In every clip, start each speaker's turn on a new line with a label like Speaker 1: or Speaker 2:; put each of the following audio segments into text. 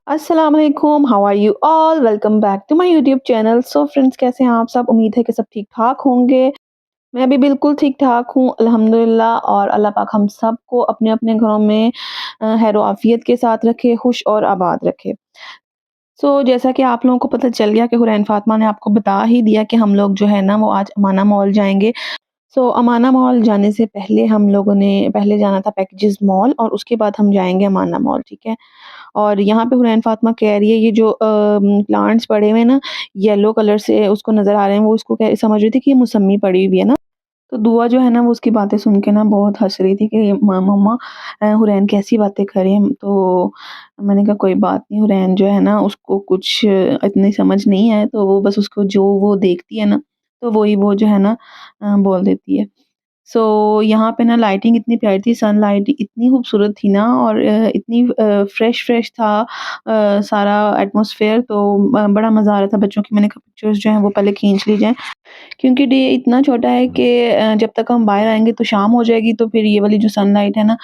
Speaker 1: अस्सलाम वालेकुम, how are you all? Welcome back to my YouTube channel. So friends, कैसे हैं आप सब? उम्मीद है कि सब ठीक-ठाक होंगे। मैं भी बिल्कुल ठीक-ठाक हूँ अल्हम्दुलिल्लाह, और अल्लाह पाक हम सबको अपने-अपने घरों में खैर आफियत के साथ रखे, खुश और आबाद रखे। जैसा कि आप लोगों को पता चल गया कि हुरैन फातिमा ने आपको बता ही दिया कि हम लोग जो है ना वो आज अमाना मॉल जाएँगे। अमाना मॉल जाने से पहले हम लोगों ने पहले जाना था पैकेजेस मॉल, और उसके बाद हम जाएँगे अमाना मॉल, ठीक है? और यहाँ पे हुरैन फातिमा कह रही है ये जो प्लांट्स पड़े हुए हैं ना, येलो कलर से उसको नज़र आ रहे हैं, वो उसको कह समझ रही थी कि ये मौसम्मी पड़ी हुई है ना। तो दुआ जो है ना वो उसकी बातें सुन के ना बहुत हँस रही थी कि मम्मा हुरैन कैसी बातें कर रही है। तो मैंने कहा कोई बात नहीं, हुरैन जो है ना उसको कुछ इतनी समझ नहीं है, तो वो बस उसको जो वो देखती है ना, तो वही वो जो है ना बोल देती है। यहाँ पे ना लाइटिंग इतनी प्यारी थी, सनलाइट इतनी खूबसूरत थी ना, और इतनी फ्रेश था सारा एटमॉस्फेयर। बड़ा मज़ा आ रहा था बच्चों की। मैंने कहा पिक्चर्स जो हैं वो पहले खींच ली जाएँ, क्योंकि डे इतना छोटा है कि जब तक हम बाहर आएँगे तो शाम हो जाएगी, तो फिर ये वाली जो सनलाइट है ना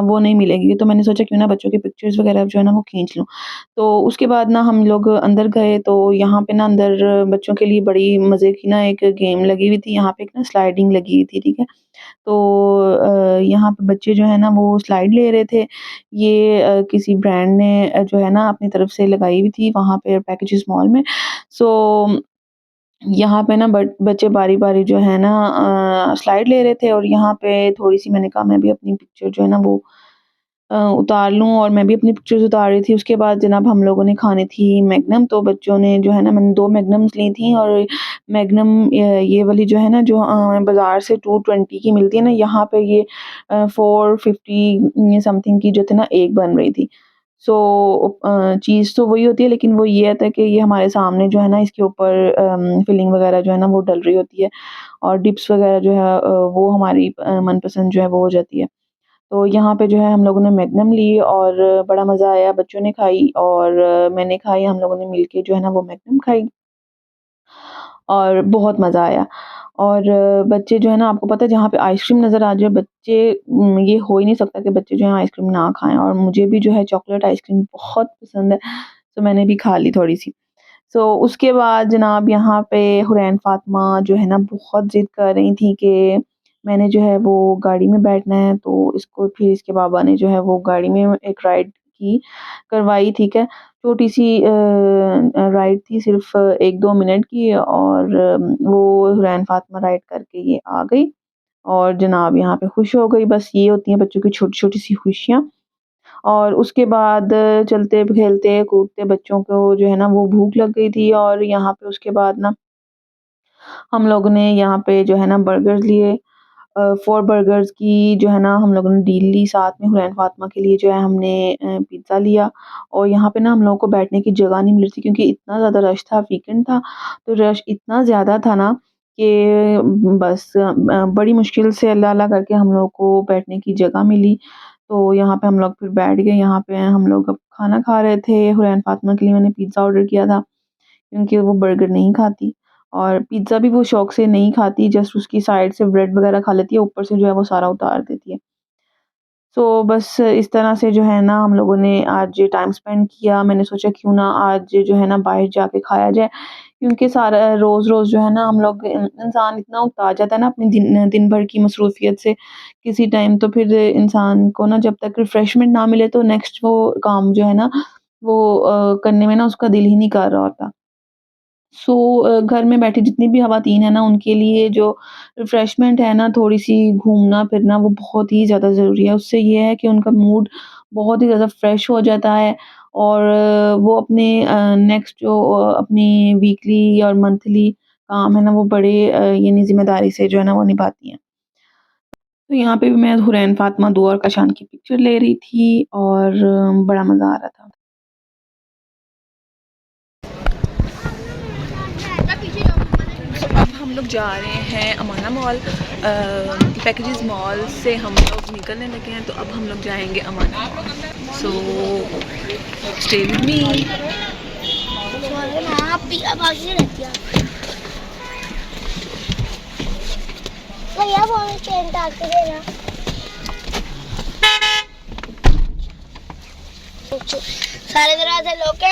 Speaker 1: वो नहीं मिलेगी। तो मैंने सोचा क्यों ना बच्चों की पिक्चर्स वगैरह जो है ना वो खींच लूँ। तो उसके बाद ना हम लोग अंदर गए, तो यहाँ पे ना अंदर बच्चों के लिए बड़ी मज़े की ना एक गेम लगी हुई थी। यहाँ पे एक ना स्लाइडिंग लगी हुई थी, ठीक है? यहाँ पे बच्चे जो है ना वो स्लाइड ले रहे थे। ये किसी ब्रांड ने जो है ना अपनी तरफ से लगाई हुई थी वहाँ पे पैकेजेस मॉल में। सो यहाँ पे ना बच्चे बारी-बारी जो है ना स्लाइड ले रहे थे, और यहाँ पे थोड़ी-सी मैंने कहा मैं भी अपनी पिक्चर जो है ना वो उतार लूँ, और मैं भी अपनी पिक्चर्स उतार रही थी। उसके बाद जनाब हम लोगों ने खानी थी मैग्नम, तो बच्चों ने जो है ना, मैंने 2 मैग्नम्स ली थी, और मैग्नम ये वाली जो है ना जो बाज़ार से 220 की मिलती है ना, यहाँ पे ये 450 समथिंग की जो थी ना एक बन रही थी। चीज़ तो वही होती है, लेकिन वो ये था कि ये हमारे सामने जो है ना इसके ऊपर फिलिंग वगैरह जो है ना वो डल रही होती है, और डिप्स वगैरह जो है वो हमारी मनपसंद जो है वो हो जाती है। तो यहाँ पे जो है हम लोगों ने मैग्नम ली, और बड़ा मज़ा आया। बच्चों ने खाई और मैंने खाई, हम लोगों ने मिलके जो है ना वो मैग्नम खाई, और बहुत मज़ा आया। और बच्चे जो है ना, आपको पता है जहाँ पे आइसक्रीम नज़र आ जाए बच्चे ये हो ही नहीं सकता कि बच्चे जो है आइसक्रीम ना खाएँ, और मुझे भी जो है चॉकलेट आइसक्रीम बहुत पसंद है, तो मैंने भी खा ली थोड़ी-सी। उसके बाद जनाब यहाँ पे हुरैन फातिमा जो है ना बहुत ज़िद कर रही थी कि मैंने जो है वो गाड़ी में बैठना है, तो इसको फिर इसके बाबा ने जो है वो गाड़ी में एक राइड की करवाई, ठीक है। छोटी-सी राइड थी, सिर्फ़ 1-2 मिनट की, और वो हुरैन फातिमा राइड करके ये आ गई, और जनाब यहाँ पे खुश हो गई। बस ये होती हैं बच्चों की छोटी-छोटी सी खुशियाँ। और उसके बाद चलते, खेलते, कूदते बच्चों को जो है ना वो भूख लग गई थी, और यहाँ पे उसके बाद ना हम लोगों ने यहाँ पे जो है ना बर्गर्स लिए। 4 बर्गर्स की जो है ना हम लोगों ने डील ली, साथ में हुरैन फातिमा के लिए जो है हमने पिज़्ज़ा लिया। और यहाँ पे ना हम लोगों को बैठने की जगह नहीं मिल रही थी, क्योंकि इतना ज़्यादा रश था, वीकेंड था, तो रश इतना ज़्यादा था ना कि बस बड़ी मुश्किल से अल्लाह-अल्लाह करके हम लोगों को बैठने की जगह मिली। तो यहाँ पे हम लोग फिर बैठ गए। यहाँ पे हम लोग अब खाना खा रहे थे। हुरैन फातिमा के लिए मैंने पिज़्ज़ा ऑर्डर किया था, क्योंकि वो बर्गर नहीं खाती, और पिज़्ज़ा भी वो शौक से नहीं खाती, जस्ट उसकी साइड से ब्रेड वगैरह खा लेती है, ऊपर से जो है वो सारा उतार देती है। बस इस तरह से जो है ना हम लोगों ने आज टाइम स्पेंड किया। मैंने सोचा क्यों ना आज जो है ना बाहर जाके खाया जाए, क्योंकि सारा रोज़-रोज़ जो है ना हम लोग इंसान इतना उकता जाता है ना अपनी दिन दिन भर की मसरूफ़ियत से किसी टाइम, तो फिर इंसान को ना जब तक रिफ्रेशमेंट ना मिले तो नेक्स्ट वो काम जो है ना वो करने में ना उसका दिल ही नहीं कर रहा होता। घर में बैठे जितनी भी ख़वातीन हैं ना उनके लिए जो रिफ़्रेशमेंट है ना, थोड़ी-सी घूमना-फिरना वो बहुत ही ज़्यादा ज़रूरी है। उससे ये है कि उनका मूड बहुत ही ज़्यादा फ्रेश हो जाता है, और वो अपने नेक्स्ट जो अपनी वीकली और मंथली काम है ना वो बड़े यानी ज़िम्मेदारी से जो है ना वो निभाती हैं। तो यहाँ पे भी मैं हुरैन फातिमा 2 और कशान की पिक्चर ले रही थी, और बड़ा मज़ा आ रहा था। अब हम लोग जा रहे हैं अमाना मॉल। पैकेजेस मॉल से हम लोग निकलने लगे हैं, तो अब हम लोग जाएंगे अमाना मॉल। Stay with me.
Speaker 2: सारे दरवाजे लोग के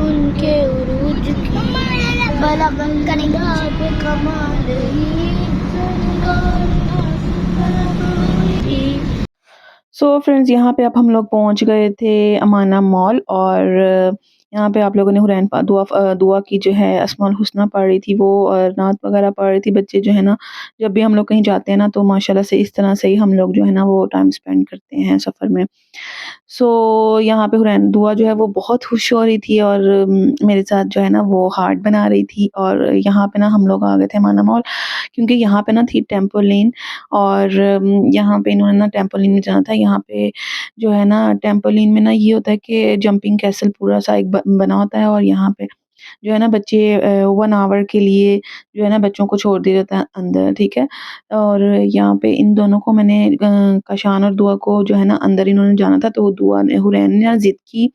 Speaker 2: उनके उरूज की बलगन करेगा कमाल
Speaker 1: सो फ्रेंड्स, यहाँ पे अब हम लोग पहुँच गए थे अमाना मॉल, और यहाँ पे आप लोगों ने हुरैन दुआ की जो है अस्माउल हुस्ना पढ़ रही थी वो, और नात वगैरह पढ़ रही थी। बच्चे जो है ना, जब भी हम लोग कहीं जाते हैं ना तो माशाल्लाह से इस तरह से ही हम लोग जो है ना वो टाइम स्पेंड करते हैं सफ़र में। सो यहाँ पे हुरैन दुआ जो है वो बहुत खुश हो रही थी, और मेरे साथ जो है ना वो हार्ट बना रही थी। और यहाँ पे ना हम लोग आ गए थे अमाना मॉल, क्योंकि यहाँ पे ना थी टेम्पल लेन, और यहाँ पे इन्होंने ना टेम्पल लेन में जाना था। यहाँ पे जो है ना टेम्पल लेन में ना ये होता है कि जंपिंग कैसल पूरा सा एक बना होता है, और यहाँ पे जो है ना बच्चे 1 आवर के लिए जो है ना बच्चों को छोड़ दिया जाता है अंदर, ठीक है। और यहाँ पे इन दोनों को मैंने कशान और दुआ को जो है ना अंदर इन्होंने जाना था, तो दुआ ने हुरैन ने ना ज़िद की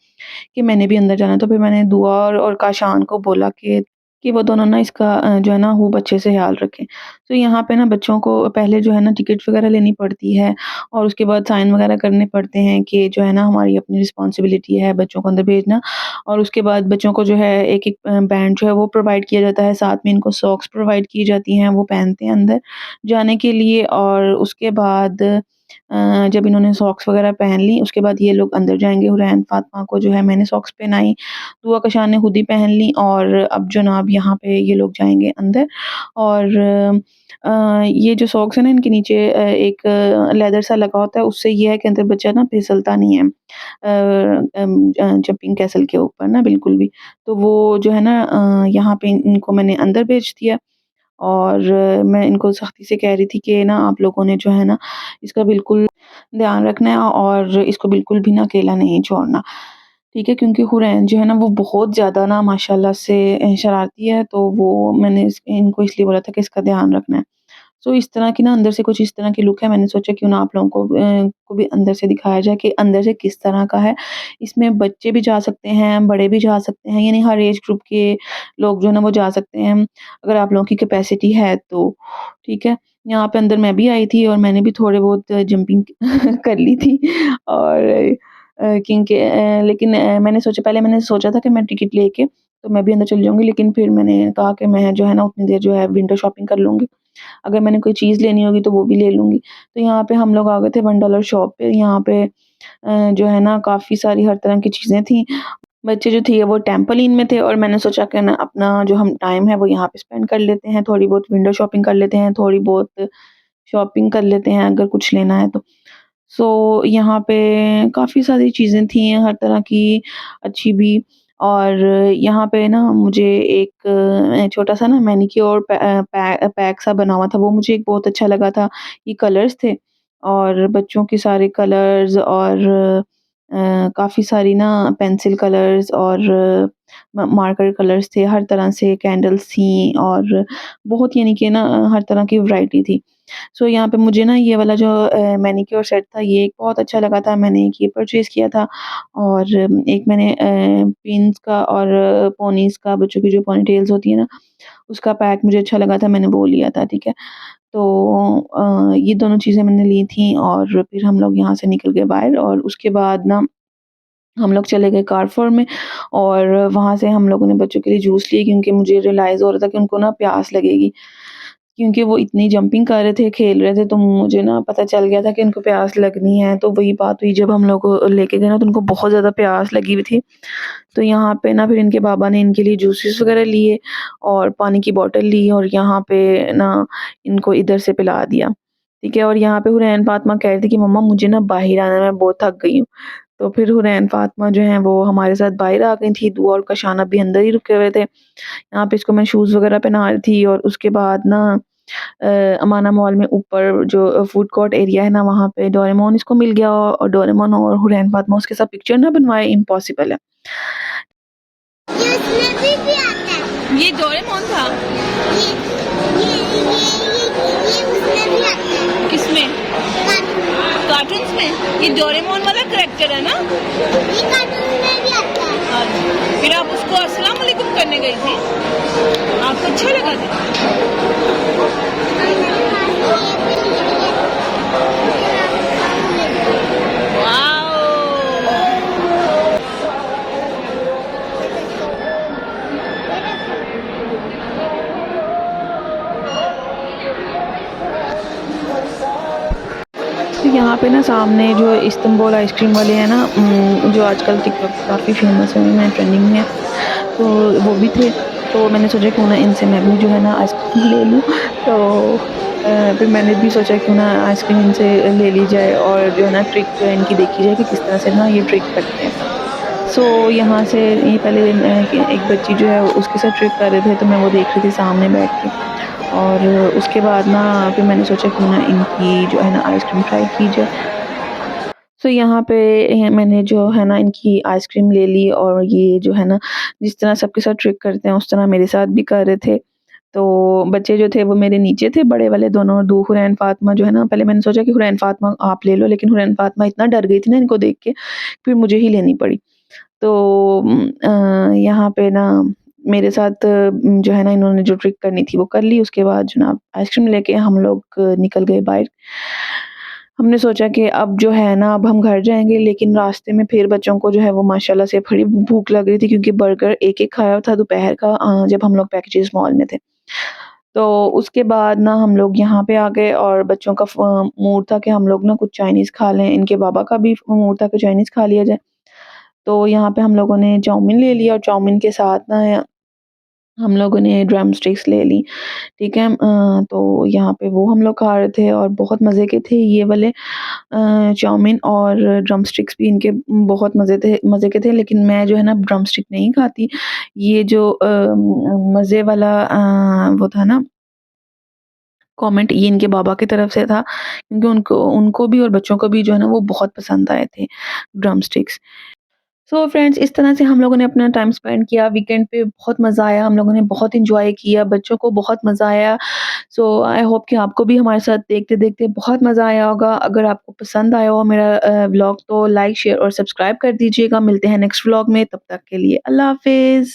Speaker 1: कि मैंने भी अंदर जाना है। तो फिर मैंने दुआ और काशान को बोला कि वो दोनों ना इसका जो है ना वो बच्चे से ख्याल रखें। तो यहाँ पे ना बच्चों को पहले जो है ना टिकट वगैरह लेनी पड़ती है, और उसके बाद साइन वगैरह करने पड़ते हैं कि जो है ना हमारी अपनी रिस्पॉन्सिबिलिटी है बच्चों को अंदर भेजना। और उसके बाद बच्चों को जो है एक-एक बैंड जो है वो प्रोवाइड किया जाता है, साथ में इनको सॉक्स प्रोवाइड की जाती हैं, वो पहनते हैं अंदर जाने के लिए। और उसके बाद जब इन्होंने सॉक्स वगैरह पहन ली, उसके बाद ये लोग अंदर जाएँगे। हुरैन फ़ातिमा को जो है मैंने सॉक्स पहनाई, दुआ कशान ने खुद ही पहन ली, और अब जनाब यहाँ पे ये लोग जाएँगे अंदर। और ये जो सॉक्स है ना इनके नीचे एक लेदर सा लगा होता है, उससे ये है कि अंदर बच्चा ना फिसलता नहीं है जंपिंग कैसल के ऊपर ना बिल्कुल भी। तो वो जो है ना यहाँ पे इनको मैंने अंदर भेज दिया, और मैं इनको सख्ती से कह रही थी कि ना आप लोगों ने जो है ना इसका बिल्कुल ध्यान रखना है, और इसको बिल्कुल भी ना अकेला नहीं छोड़ना, ठीक है। क्योंकि हुरैन जो है ना वो बहुत ज़्यादा ना माशाल्लाह से शरारती है, तो वो मैंने इनको इसलिए बोला था कि इसका ध्यान रखना है। सो इस तरह की ना अंदर से कुछ इस तरह की लुक है। मैंने सोचा क्यों ना आप लोगों को भी अंदर से दिखाया जाए कि अंदर से किस तरह का है। इसमें बच्चे भी जा सकते हैं, बड़े भी जा सकते हैं, यानी हर एज ग्रुप के लोग जो है ना वो जा सकते हैं, अगर आप लोगों की कैपेसिटी है तो, ठीक है। यहाँ पे अंदर मैं भी आई थी, और मैंने भी थोड़े बहुत जंपिंग कर ली थी, और क्योंकि लेकिन मैंने सोचा था कि मैं टिकट लेके तो मैं भी अंदर चली जाऊँगी, लेकिन फिर मैंने कहा कि मैं जो है ना उतनी देर जो है विंडो शॉपिंग कर लूँगी। अगर मैंने कोई चीज़ लेनी होगी तो वो भी ले लूँगी। तो यहाँ पे हम लोग आ गए थे $1 शॉप पे। यहाँ पे जो है ना काफ़ी सारी हर तरह की चीज़ें थी। बच्चे जो थे वो टेम्पोलिन में थे, और मैंने सोचा कि ना अपना जो हम टाइम है वो यहाँ पे स्पेंड कर लेते हैं, थोड़ी बहुत विंडो शॉपिंग कर लेते हैं, थोड़ी बहुत शॉपिंग कर लेते हैं अगर कुछ लेना है तो। सो यहाँ पे काफ़ी सारी चीज़ें थी हर तरह की, अच्छी भी। और यहाँ पे ना मुझे एक छोटा-सा ना मैनीक्योर पैक सा बना हुआ था, वो मुझे एक बहुत अच्छा लगा था। ये कलर्स थे, और बच्चों के सारे कलर्स, और काफ़ी सारी ना पेंसिल कलर्स, और मार्कर कलर्स थे, हर तरह से कैंडल्स थी, और बहुत यानी कि ना हर तरह की वैरायटी थी। सो यहाँ पे मुझे ना ये वाला जो मैनीक्योर सेट था ये एक बहुत अच्छा लगा था, मैंने एक ये परचेज़ किया था, और एक मैंने पिन्स का और पोनीज़ का, बच्चों की जो पोनीटेल्स होती है ना, उसका पैक मुझे अच्छा लगा था, मैंने वो लिया था, ठीक है। तो ये दोनों चीज़ें मैंने ली थी, और फिर हम लोग यहाँ से निकल गए बाहर, और उसके बाद ना हम लोग चले गए कारफोर में, और वहाँ से हम लोगों ने बच्चों के लिए जूस लिए, क्योंकि मुझे रियलाइज़ हो रहा था कि उनको ना प्यास लगेगी। क्योंकि वो इतनी जंपिंग कर रहे थे, खेल रहे थे, तो मुझे ना पता चल गया था कि इनको प्यास लगनी है। तो वही बात हुई, जब हम लोग को लेके गए ना तो उनको बहुत ज़्यादा प्यास लगी हुई थी। तो यहाँ पे ना फिर इनके बाबा ने इनके लिए जूसेस वग़ैरह लिए और पानी की बॉटल ली और यहाँ पे ना इनको इधर से पिला दिया, ठीक है। और यहाँ पे हुरैन फ़ातिमा कह रही थी कि मम्मा मुझे ना बाहर आना है, मैं बहुत थक गई हूँ। तो फिर हुरैन फ़ातिमा जो हैं वो हमारे साथ बाहर आ गई थी, दुआ और कशाना भी अंदर ही रुके हुए थे। यहाँ पे इसको मैं शूज़ वग़ैरह पहना रही थी और उसके बाद ना अ, अमाना मॉल में ऊपर जो फूड कोर्ट एरिया है ना, वहाँ पे डोरेमोन इसको मिल गया और डोरेमोन और हुरैन फ़ातिमा उसके साथ पिक्चर ना बनवाए, इम्पॉसिबल है।
Speaker 2: ये उसमें भी आता है।
Speaker 1: ये डोरेमोन था?
Speaker 2: ये उसमें भी आता है।
Speaker 1: किसमें?
Speaker 2: कार्टून
Speaker 1: कार्टून्स में? ये डोरेमोन वाला कैरेक्टर है ना?
Speaker 2: ये कार्टून में भी आता है।
Speaker 1: फिर आप उसको अस्सलाम वालेकुम करने गई थी? आपको अच्छा लगा था? वाओ! तो यहाँ पे ना सामने जो इस्तांबुल आइसक्रीम वाले हैं ना, जो आजकल टिकटॉक पे काफ़ी फेमस हुए हैं, ट्रेंडिंग में है, तो वो भी थे। तो मैंने सोचा क्यों ना इनसे मैं भी जो है ना आइसक्रीम ले लूँ। तो फिर मैंने भी सोचा क्यों ना आइसक्रीम इनसे ले ली जाए और जो है ना ट्रिक जो है इनकी देखी जाए कि किस तरह से ना ये ट्रिक करते हैं। सो यहाँ से ये पहले कि एक बच्ची जो है उसके साथ ट्रिक कर रहे थे, तो मैं वो देख रही थी सामने बैठ के। और उसके बाद ना फिर मैंने सोचा क्यों ना इनकी जो है ना आइसक्रीम ट्राई की जाए। सो यहाँ पे मैंने जो है ना इनकी आइसक्रीम ले ली और ये जो है ना जिस तरह सबके साथ ट्रिक करते हैं उस तरह मेरे साथ भी कर रहे थे। तो बच्चे जो थे वो मेरे नीचे थे, बड़े वाले दोनों, दो हुरैन फ़ातिमा जो है ना, पहले मैंने सोचा कि हुरैन फ़ातिमा आप ले लो, लेकिन हुरैन फ़ातिमा इतना डर गई थी ना इनको देख के, फिर मुझे ही लेनी पड़ी। तो यहाँ पे ना मेरे साथ जो है ना इन्होंने जो ट्रिक करनी थी वो कर ली। उसके बाद जनाब आइसक्रीम लेके हम लोग निकल गए बाहर। हमने सोचा कि अब जो है ना अब हम घर जाएँगे, लेकिन रास्ते में फिर बच्चों को जो है वो माशाल्लाह से बड़ी भूख लग रही थी, क्योंकि बर्गर एक-एक खाया था दोपहर का, जब हम लोग पैकेजेस मॉल में थे। तो उसके बाद ना हम लोग यहाँ पे आ गए और बच्चों का मूड था कि हम लोग ना कुछ चाइनीज़ खा लें, इनके बाबा का भी मूड था कि चाइनीज़ खा लिया जाए। तो यहाँ पे हम लोगों ने चाउमीन ले लिया और चाउमीन के साथ ना हम लोगों ने ड्रम स्टिक्स ले ली, ठीक है। तो यहाँ पे वो हम लोग खा रहे थे और बहुत मज़े के थे ये वाले चाउमीन, और ड्रम स्टिक्स भी इनके बहुत मज़े के थे, लेकिन मैं जो है ना ड्रम स्टिक नहीं खाती। ये जो मज़े वाला वो था ना कमेंट, ये इनके बाबा की तरफ से था, क्योंकि उनको उनको भी और बच्चों को भी जो है ना वो बहुत पसंद आए थे ड्रम स्टिक्स। सो फ्रेंड्स, इस तरह से हम लोगों ने अपना टाइम स्पेंड किया वीकेंड पे, बहुत मज़ा आया, हम लोगों ने बहुत एंजॉय किया, बच्चों को बहुत मज़ा आया। सो आई होप कि आपको भी हमारे साथ देखते-देखते बहुत मज़ा आया होगा। अगर आपको पसंद आया हो मेरा व्लॉग, तो लाइक, शेयर और सब्सक्राइब कर दीजिएगा। मिलते हैं नेक्स्ट व्लॉग में, तब तक के लिए अल्लाह हाफ़िज़।